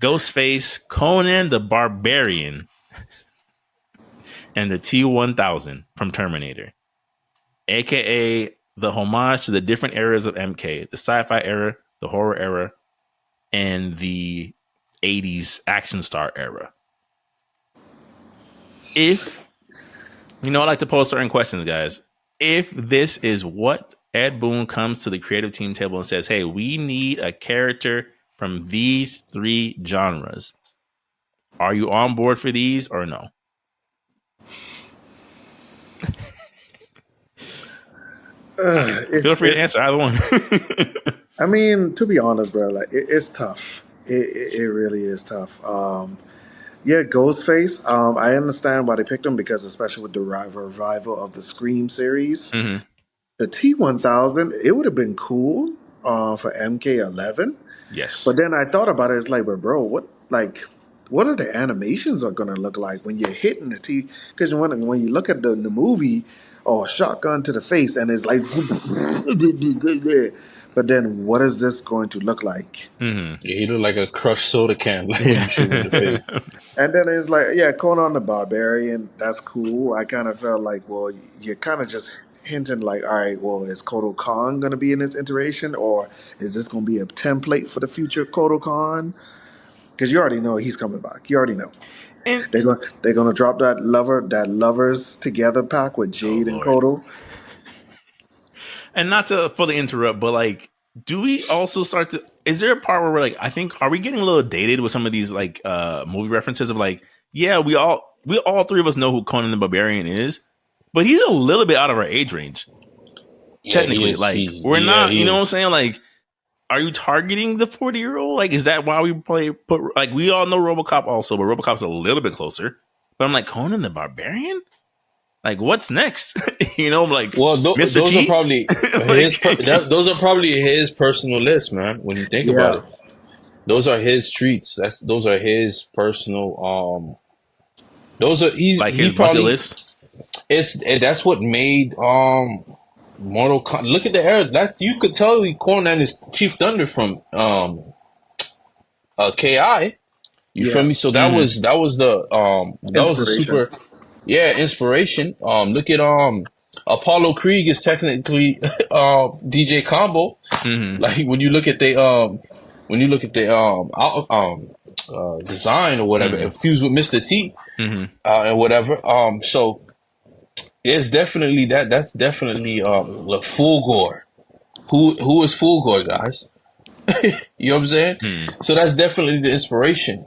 Ghostface, Conan the Barbarian, and the T-1000 from Terminator, aka the homage to the different eras of MK, the sci-fi era, the horror era, and the 80s action star era. If, I like to pose certain questions, guys. If this is what Ed Boon comes to the creative team table and says, hey, we need a character from these 3 genres, are you on board for these or no? Feel free to answer either one. I mean, to be honest, bro, like it's tough. It really is tough. Yeah, Ghostface. I understand why they picked him because, especially with the revival of the Scream series, Mm-hmm. the T-1000, it would have been cool for MK11. Yes. But then I thought about it. It's like, but bro, what are the animations are gonna look like when you're hitting the T? Because when you look at the movie, oh, shotgun to the face, and it's like, but then what is this going to look like? Mm-hmm. Yeah, he looked like a crushed soda can, like when you shoot him in the face. And then it's like, yeah, Conan the Barbarian, that's cool. I kind of felt like, well, you're kind of just hinting like, all right, well, is Kodo Khan going to be in this iteration, or is this going to be a template for the future Kodo Khan? Because you already know he's coming back. You already know. And They're gonna drop that lovers together pack with Jade and Kodo. And not to fully interrupt, but like, do we also start to? Is there a part where we're like, I think, are we getting a little dated with some of these like movie references of like, yeah, we all 3 of us know who Conan the Barbarian is, but he's a little bit out of our age range. Yeah, technically, we're not. You know what I'm saying? Like, are you targeting the 40-year-old? Like, is that why we put like we all know RoboCop also, but RoboCop's a little bit closer. But I'm like, Conan the Barbarian? Like, what's next? Like, well, those are probably those are probably his personal list, man. When you think about it, those are his treats. Those are his personal. Those are he's his probably bucket list. That's what made Mortal Kombat. Look at the era. You could tell Conan is Chief Thunder from KI. You feel me? So that was the super. Yeah, inspiration. Look at Apollo Creed is technically DJ Combo. Mm-hmm. Like when you look at the design or whatever, infused with Mr. T and whatever. So it's definitely that's definitely like Fulgore. Who is Fulgore, guys? You know what I'm saying? So that's definitely the inspiration.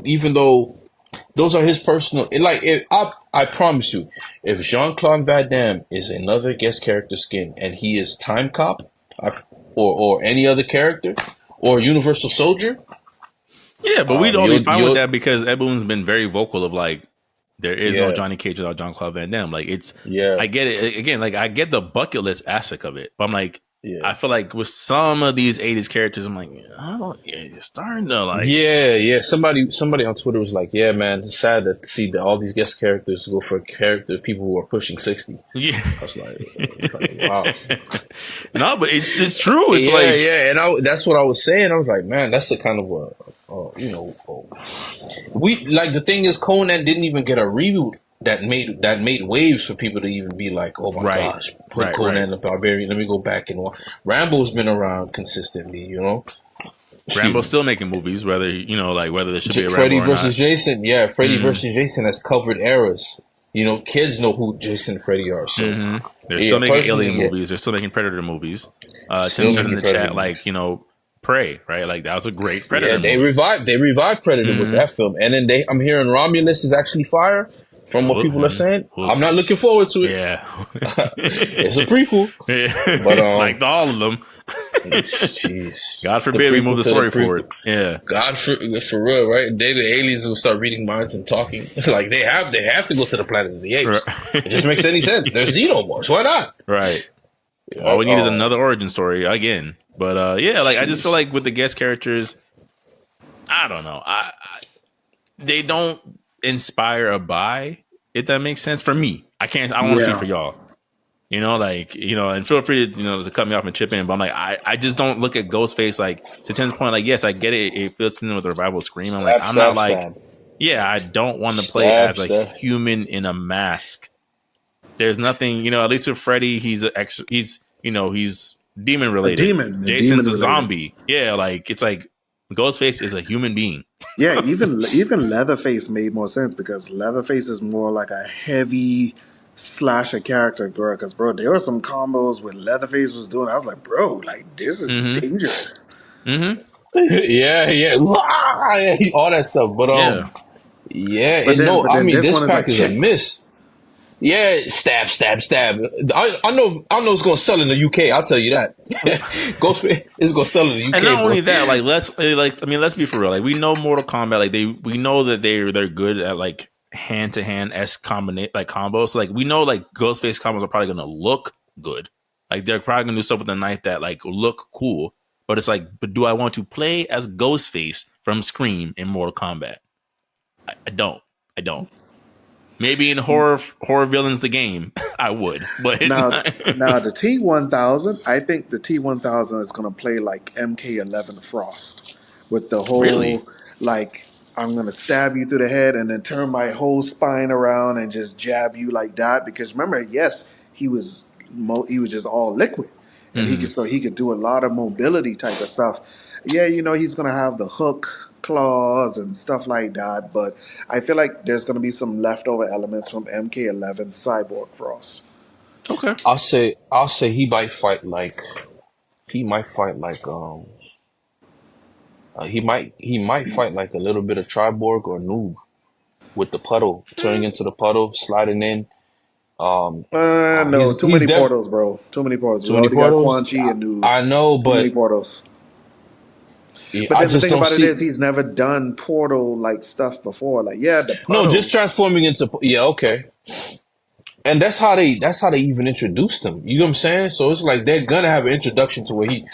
Even though those are his personal, I promise you, if Jean-Claude Van Damme is another guest character skin and he is Time Cop or any other character or Universal Soldier, yeah, but we'd all be fine with that because Ed Boon's been very vocal of like there is no Johnny Cage without Jean-Claude Van Damme. Like I get it again. Like I get the bucket list aspect of it, but I'm like. Yeah. I feel like with some of these 80s characters, I'm like, you're starting to like. Yeah. Somebody on Twitter was like, yeah, man, it's sad to see that all these guest characters go for people who are pushing 60. Yeah. I was like wow. No, but it's true. It's and that's what I was saying. I was like, man, that's a kind of we like the thing is Conan didn't even get a reboot. That made waves for people to even be like, oh my gosh, put Conan the Barbarian. Let me go back and watch. Rambo's been around consistently, Rambo's still making movies, whether whether there should be a Freddy Rambo or versus not. Jason. Yeah, Freddy versus Jason has covered eras. Kids know who Jason and Freddy are. So they're still making Alien movies. They're still making Predator movies. Tim said in the chat, Prey, right? Like that was a great Predator. Yeah, they revived Predator with that film, and then I'm hearing Romulus is actually fire. From what people are saying, I'm not looking forward to it. Yeah, it's a prequel. Yeah. But like all of them. Jeez, God forbid we move the story forward. Yeah, God for real, right? The aliens will start reading minds and talking. Like they have to go to the planet of the apes. It just makes any sense. They're xenomorphs. Why not? Right. All we need is another origin story again. But I just feel like with the guest characters, I don't know. They don't inspire a buy, if that makes sense. For me, I don't want to speak for y'all. And feel free to to cut me off and chip in. But I'm like, I just don't look at Ghostface like to Tim's point. Like, yes, I get it. It fits in with the revival Scream. I'm like, Stab, I'm not stab, like, stab. yeah, I don't want to play Stab, as a stab. human in a mask. There's nothing, at least with Freddy, he's he's demon related. A Jason's demon a related. zombie. Yeah, like it's like Ghostface is a human being. Yeah, even Leatherface made more sense because Leatherface is more like a heavy slasher character, bro. Because bro, there were some combos with Leatherface was doing. I was like, bro, like this is Mm-hmm. dangerous. Mm-hmm. Yeah, yeah. Yeah, all that stuff. But Yeah. yeah, But and then no, but I then mean this this one is pack like is a check. miss. Yeah, stab, stab, stab. I know it's gonna sell in the UK. I'll tell you that. Ghostface is gonna sell in the And not UK, bro. only that, like let's be for real. Like we know Mortal Kombat, like we know that they're good at like hand to hand s combinate like combos. So, like we know like Ghostface combos are probably gonna look good. Like they're probably gonna do stuff with the knife that like look cool. But it's like, but do I want to play as Ghostface from Scream in Mortal Kombat? I don't. I don't. Maybe in horror villains the game, I would. But Now the T1000, I think the T1000 is gonna play like MK11 Frost with the really, whole like I'm gonna stab you through the head and then turn my whole spine around and just jab you like that. Because remember, yes, he was just all liquid, and mm-hmm. he could do a lot of mobility type of stuff. Yeah, he's gonna have the hook claws and stuff like that, but I feel like there's gonna be some leftover elements from MK11 Cyborg Frost. Okay. I'll say he might fight like a little bit of Triborg or Noob with the puddle, turning into the puddle, sliding in. No, He's too he's many def portals, bro. Too many portals. too We many already got portals. Quan Chi and Noob. I know, Too many but portals. But I then the just thing don't about it is, see. he's never done portal like stuff before. Like, yeah, the No, just puddle. transforming into yeah, okay. And that's how they even introduced him. You know what I'm saying? So it's like they're gonna have an introduction to where he,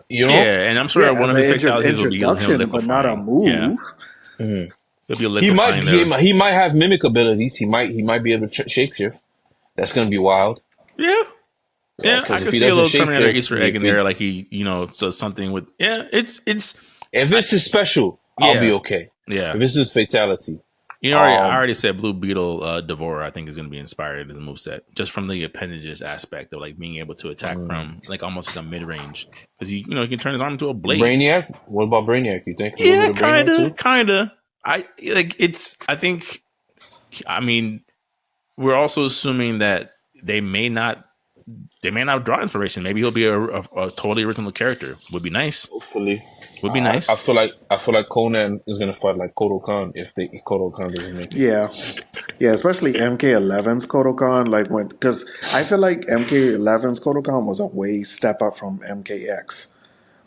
you know, Yeah, and I'm Yeah, sure one as of an his fatalities will be him introduction, but not a liquefying. Yeah, move. Mhm. he'll be he might liquefying he, there. might- he might have mimic abilities. He might be able to shapeshift. That's gonna be wild. Yeah, Yeah, yeah, I because if can he see a doesn't little Terminator shapeshift, Easter egg in there, like he, so something with. Yeah, it's. if I, it's his special, I'll be yeah, okay. yeah. If it's his fatality, I um, already said Blue Beetle Devourer. I think is going to be inspired in the moveset just from the appendages aspect of like being able to attack from like almost like a mid range because he can turn his arm into a blade. Brainiac. What about Brainiac? You think a little Yeah, bit of Brainiac too? kind of. I like it's. I think. I mean, we're also assuming that they may not draw inspiration. Maybe he'll be a totally original character. Would be nice. Hopefully. Would be I nice. feel like Conan is gonna fight like Kodo Khan if Kodo Khan doesn't make it. Yeah, yeah, especially MK11's Kodokan. Like because I feel like MK11's Kodokan was a way step up from MKX.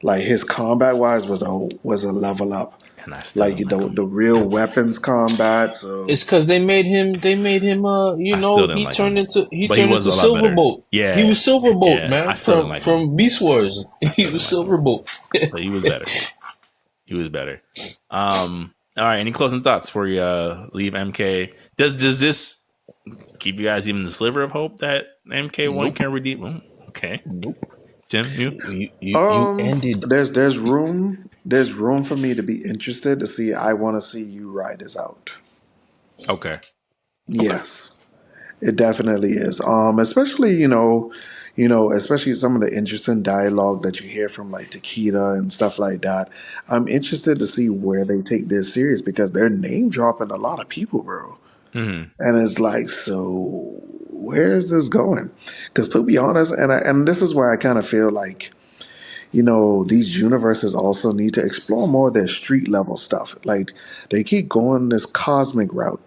Like his combat wise was a level up. And I still Like don't like the him. real weapons combat. So It's because they made him I still didn't he like turned him. into he But he turned was into a lot better. Silverbolt. He Yeah. was Silverbolt, Yeah. I man, still didn't like him. from Beast Wars. I He still was didn't like him. Silverbolt. But he was better. He was better. All right. Any closing thoughts before you leave MK? Does this keep you guys even the sliver of hope that MK1 Nope. can redeem? Okay. Nope. Tim, you? You ended. there's room for me to be interested to see. I want to see you ride this out. Okay. Okay. Yes. It definitely is. Especially especially some of the interesting dialogue that you hear from like Takeda and stuff like that. I'm interested to see where they take this serious because they're name dropping a lot of people, bro. Mm-hmm. And it's like, so where is this going? Because to be honest, and this is where I kind of feel like these universes also need to explore more of their street level stuff. Like they keep going this cosmic route.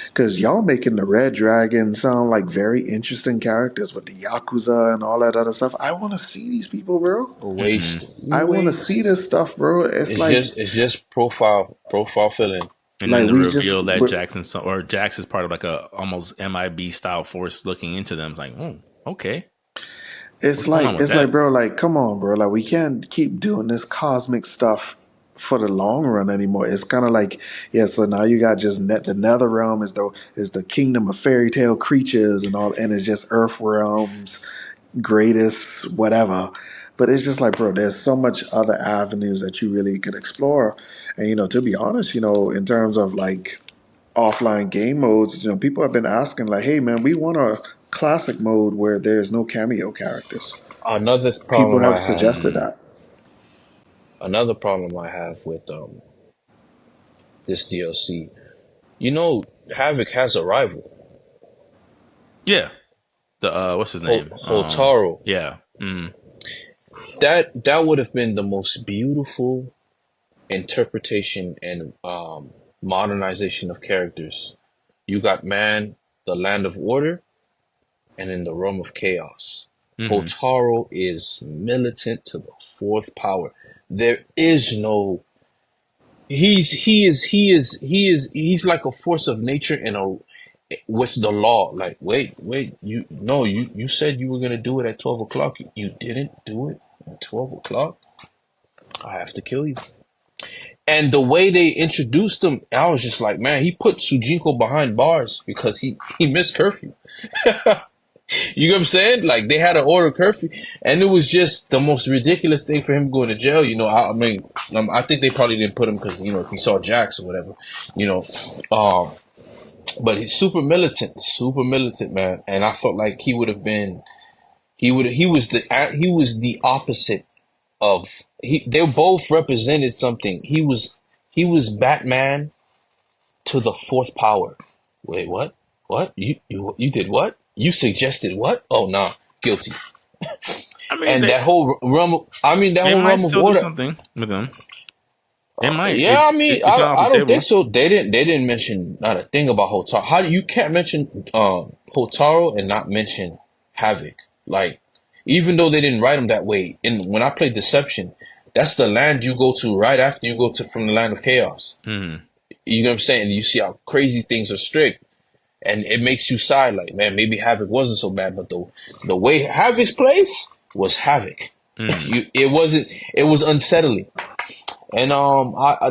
Because y'all making the Red Dragon sound like very interesting characters with the Yakuza and all that other stuff. I want to see these people, bro. Mm-hmm. I want to see this stuff, bro. It's It's just profile filling. And then like the we just, reveal that Jax is part of like a almost MIB style force looking into them. It's like, oh, okay. What's going on with it's like, that? bro, like, come on, bro. Like, we can't keep doing this cosmic stuff. for the long run anymore. It's kind of like, yeah, so now you got just the nether realm is the kingdom of fairy tale creatures and all, and it's just earth realms greatest whatever. But it's just like, bro, there's so much other avenues that you really could explore. And to be honest, in terms of like offline game modes, people have been asking like, hey man, we want a classic mode where there's no cameo characters. Another People problem have I have. suggested that. Another problem I have with this DLC. Havoc has a rival. Yeah. The what's his name? Hotaro. Yeah. Mm. That would have been the most beautiful interpretation and modernization of characters. You got man, the land of order, and in the realm of chaos. Hotaro is militant to the fourth power. There is no. He's like a force of nature with the law. Like, wait, you said you were gonna do it at 12 o'clock. You didn't do it at 12 o'clock. I have to kill you. And the way they introduced him, I was just like, man, he put Sujinko behind bars because he missed curfew. You know what I'm saying? Like, they had an order curfew, and it was just the most ridiculous thing for him going to jail. I think they probably didn't put him because if he saw Jax or whatever, but he's super militant, man. And I felt like he was the opposite of they both represented something. He was Batman to the fourth power. Wait, what? What? You did what? You suggested what? Oh, nah, guilty. I mean, and that whole realm of, they might still do something with them. They might. Yeah, I don't think so. They didn't mention not a thing about Hotaro. You can't mention Hotaro and not mention Havoc. Like, even though they didn't write him that way. And when I played Deception, that's the land you go to right after you go from the land of chaos. Mm-hmm. You know what I'm saying? You see how crazy things are strict. And it makes you sigh like, man, maybe Havoc wasn't so bad, but the way Havoc's place was Havoc. Mm. It was unsettling. And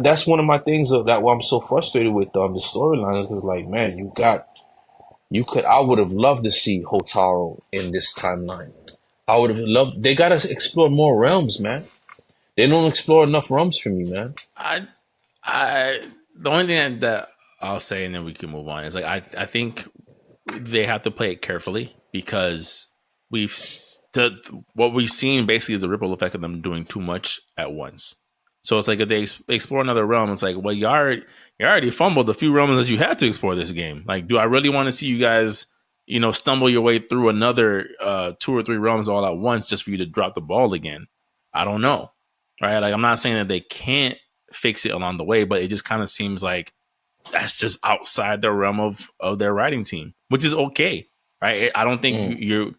that's one of my things that why I'm so frustrated with the storyline is because, like, man, I would have loved to see Hotaro in this timeline. I would have loved. They gotta explore more realms, man. They don't explore enough realms for me, man. The only thing that I'll say, and then we can move on, is like I think they have to play it carefully because what we've seen basically is the ripple effect of them doing too much at once. So it's like if they explore another realm, it's like, well, you already fumbled the few realms that you had to explore this game. Like, do I really want to see you guys, stumble your way through another 2 or 3 realms all at once just for you to drop the ball again? I don't know, right? Like, I'm not saying that they can't fix it along the way, but it just kind of seems like that's just outside the realm of their writing team, which is okay, right? I don't think you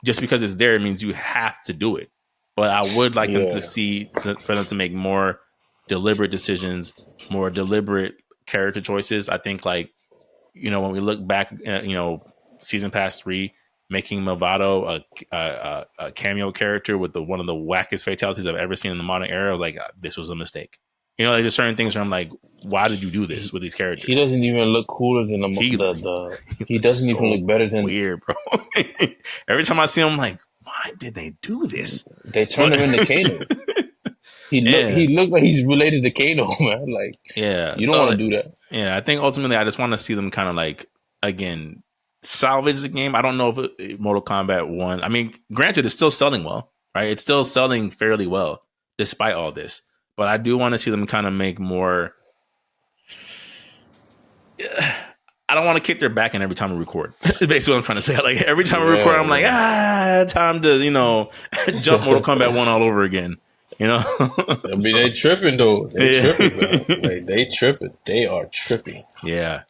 just because it's there, it means you have to do it. But I would like them for them to make more deliberate decisions, more deliberate character choices. I think, like, when we look back at, Season Pass 3, making Movado a cameo character with one of the wackest fatalities I've ever seen in the modern era, like, this was a mistake. Like, there's certain things where I'm like, why did you do this with these characters? He doesn't even look cooler than he doesn't even look better than weird, bro. Every time I see him, I'm like, why did they do this? They turned him into Kano. He looked like he's related to Kano, man. Like, you don't want to do that. Yeah, I think ultimately I just want to see them kind of, like, again, salvage the game. I don't know if Mortal Kombat 1, I mean, granted, it's still selling well, right? It's still selling fairly well despite all this. But I do want to see them kind of make more. I don't want to kick their back in every time we record. Basically what I'm trying to say. Like, every time we record, I'm like, time to, jump Mortal Kombat 1 all over again. I mean, they tripping though. They tripping, man. Like, they tripping. They are tripping. Yeah.